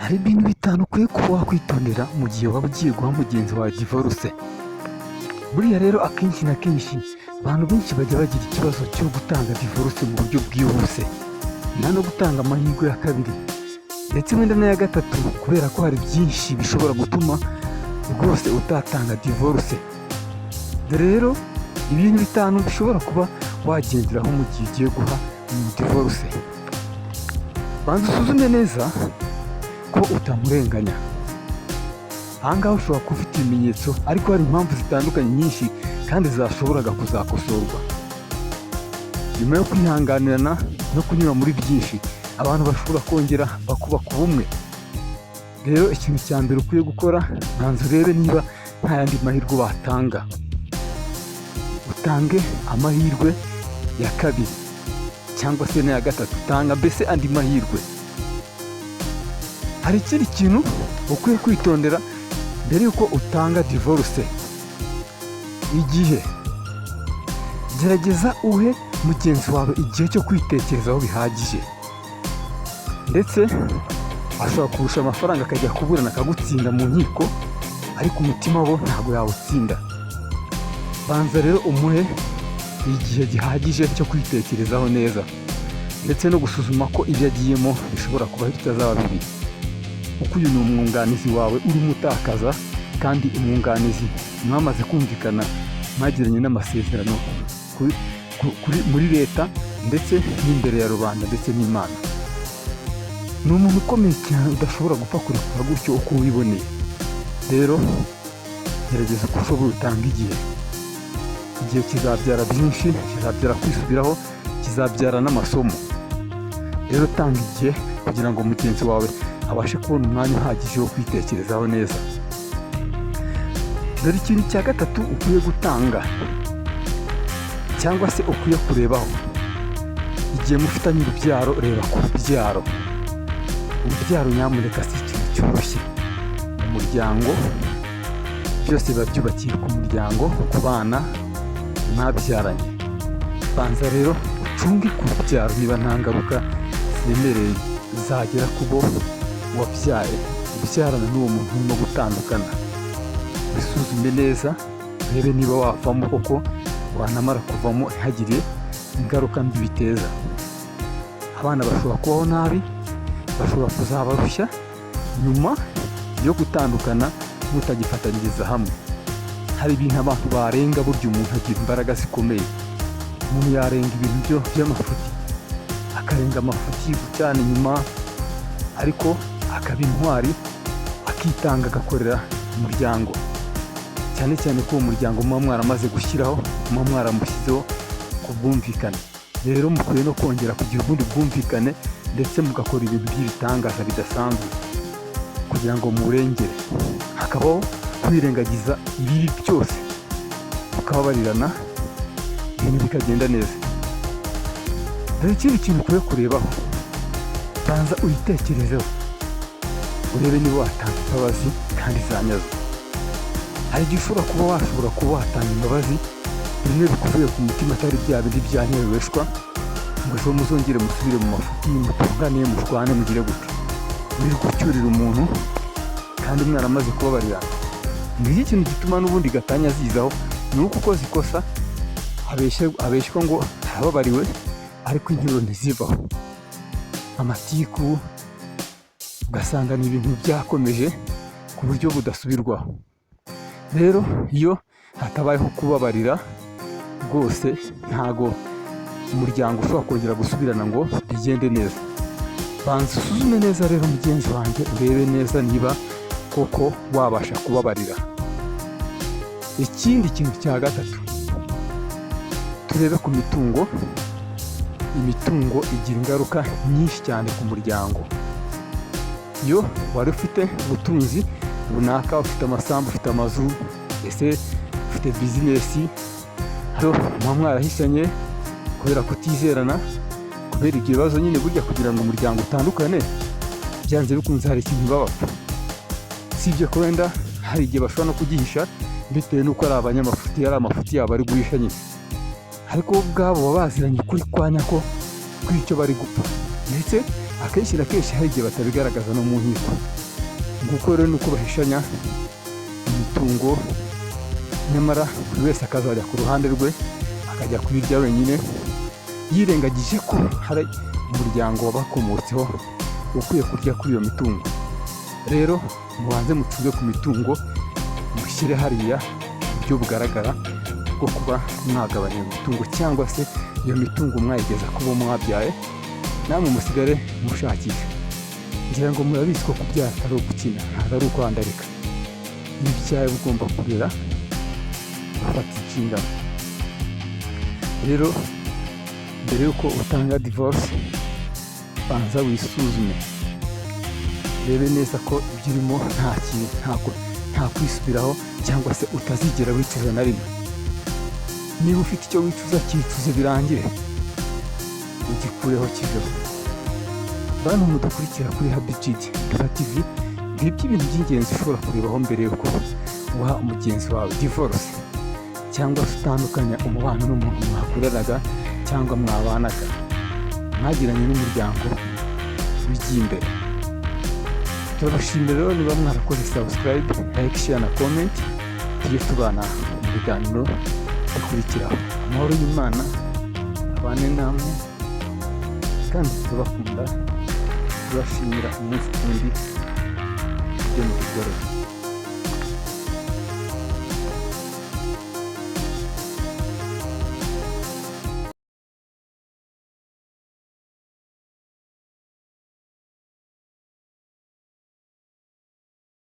Hari ibintu bitanu ukwiye kuba wakwitondera mu gihe waba ugiye guha mugenzi wawe divorce. Buriya rero akenshi na kenshi abantu benshi bajya bagira ikibazo cyo gutanga divorce mu buryo bwihuse, nta no gutanga amahirwe ya kabiri ndetse wenda n'aya gatatu, kubera ko hari byinshi bishobora gutuma rwose utatanga divorce. Dore rero ibintu bitanu bishobora kuba wagenderaho mu gihe ugiye guha divorce. Banza usuzume neza ko utamurenganya. Ahangaha ushobora kuba ufite ibimenyetso ariko hari impamvu zitandukanye nyinshi kandi zashoboraga kuzakosorwa. Nyuma yo kwihanganirana no kunyura muri byinshi, abantu bashobora kongera bakubaka ubumwe. Rero ikintu cya mbere ukwiye gukora, banza urebe niba nta yandi mahirwe watanga. Utange amahirwe ya kabiri cyangwa se n'aya gatatu, tanga mbese andi mahirwe. Hari ikindi kintu ukwiye kwitondera mbere yuko utanga divorce. Igihe, gerageza uhe mugenzi wawe igihe cyo kwitekerezaho bihagije, ndetse ashobora kurusha amafaranga akajya kuburana akagutsinda mu nkiko, ariko umutima wo ntabwo yawutsinda. Banza rero umuhe igihe gihagije cyo kwitekerezaho neza, ndetse no gusuzuma ko ibyo agiyemo bishobora kuba bitazaba bibi, kuko uyu ni umwunganizi wawe urimo utakaza, kandi umwunganizi mwamaze kumvikana, mwagiranye n'amasezerano muri leta ndetse n'imbere ya rubanda ndetse n'Imana. Ni umuntu ukomeye cyane udashobora gupfa kurekura gutyo uko wiboneye. Rero gerageza uko ushoboye utanga igihe. Igihe kizabyara byinshi, kizabyara kwisubiraho, kizabyara n'amasomo. Rero tanga igihe kugira ngo mugenzi wawe abashe kubona umwanya uhagije wo kwitekerezaho neza. Dore ikintu cya gatatu ukwiye gutanga cyangwa se ukwiye kurebaho. Igihe mufitanye urubyaro, reba ku rubyaro. Urubyaro nyamuneka si ikintu cyoroshye. Mu muryango byose biba byubakiye ku muryango, ku bana mwabyaranye. Banza rero ucunge ku rubyaro niba nta ngaruka ziremereye zagera ku bo wabyaye ubyarana n'uwo muntu urimo gutandukana. Bisuzume neza, urebe niba wavamo koko, wanamara kuvamo ntihagire ingaruka mbi biteza. Abana bashobora kubaho nabi, bashobora kuzabarushya nyuma yo gutandukana mutagifatanyiriza hamwe. Hari ibintu abantu barenga, burya umuntu agira imbaraga zikomeye. Umuntu yarenga ibintu by'amafuti, akarenga amafuti cyane nyuma, ariko akaba intwari, akitanga agakorera umuryango, cyane cyane ko uwo muryango muba mwaramaze gushyiraho, muba mwaramushyizeho ku bwumvikane. Rero mukwiye no kongera kugira ubundi bwumvikane, ndetse mugakora ibintu by'ibitangaza bidasanzwe kugira ngo murengere. Hakabaho kwirengagiza ibibi byose, mukababarirana, ibintu bikagenda neza. Hari ikindi kintu ukwiye kurebaho. Banza uyitekerezeho, urebe niba watanga imbabazi kandi zanyazo. Hari igihe ushobora kuba watanga imbabazi bimwe bikuvuye ku mutima, atari bya bindi byanyeweshwa ngo ejo muzongere musubire mu mafuti, mutungane, mushwane, mugire gute. Uri gucyurira umuntu kandi mwaramaze kubabarirana. Ngiki ikintu gituma n'ubundi gatanya zizaho, ni uko ukoze ikosa abeshywa ngo arababariwe, ariko inkiro ntizivaho. Amatiku ugasanga ni ibintu byakomeje ku buryo budasubirwaho. Rero iyo hatabayeho kubabarira, rwose ntago umuryango ushobora kongera gusubirana ngo bigende neza. Banza usuzume neza rero mugenzi wanjye, urebe neza niba koko wabasha kubabarira. Ikindi kintu cya gatatu, turebe ku mitungo. Imitungo igira ingaruka nyinshi cyane ku muryango. Iyo wari ufite ubutunzi runaka, ufite amasambu, ufite amazu, ese ufite bizinesi, muba mwarahisanye kubera kutizerana, kubera ibyo bibazo nyine. Burya kugira ngo umuryango utandukane, byanze bikunze hari ikintu babapfa. Si ibyo ko wenda hari igihe bashobora no kugihisha bitewe n'uko ari abanyamafuti, ari amafuti yabo ari guhisha nyine, ariko bo ubwabo baba baziranye ukuri kwa nyako kw'icyo bari gupfa. Ndetse akenshi na kenshi hari igihe batabigaragaza no mu nkiko. Nguko rero ni uko bahishanya imitungo, nyamara buri wese akazajya ku ruhande rwe akajya kuyirya wenyine, yirengagije ko hari umuryango wabakomotseho ukwiye kurya kuri iyo mitungo. Rero mubanze mucuge ku mitungo, mushyire hariya uburyo bugaragara bwo kuba mwagabanya imitungo, cyangwa se iyo mitungo mwayigeza ku bo mwabyaye, namwe musigare mushakisha. Ngira ngo murabizi ko kubyara atari ugukina, ntabwo ari ukwandarika. Iyo ubyaye ugomba kurera ufata inshingano. Rero mbere y'uko utanga divorce, banza wisuzume, rebe neza ko ibyo urimo nta kwisubiraho, cyangwa se utazigera wicuza na rimwe. Niba ufite icyo wicuza, cyicuze birangire, ugikureho kiveho. Bantu mudukurikira kuri Happy Jide TV, ngibyo ibintu by'ingenzi ushobora kurebaho mbere y'uko uha umugenzi wawe divorce, cyangwa se utandukanya umubano n'umuntu mwakoreraga cyangwa mwabanaga, mwagiranye n'umuryango wigiye imbere. Turabashimira rero niba mwarakoze subscribe, like, share na comment. Tujye tubana mu biganiro bikurikiraho. Amahoro y'Imana abane namwe, kandi turabakunda, turabashimira umunsi ku wundi ibyo mubigorora.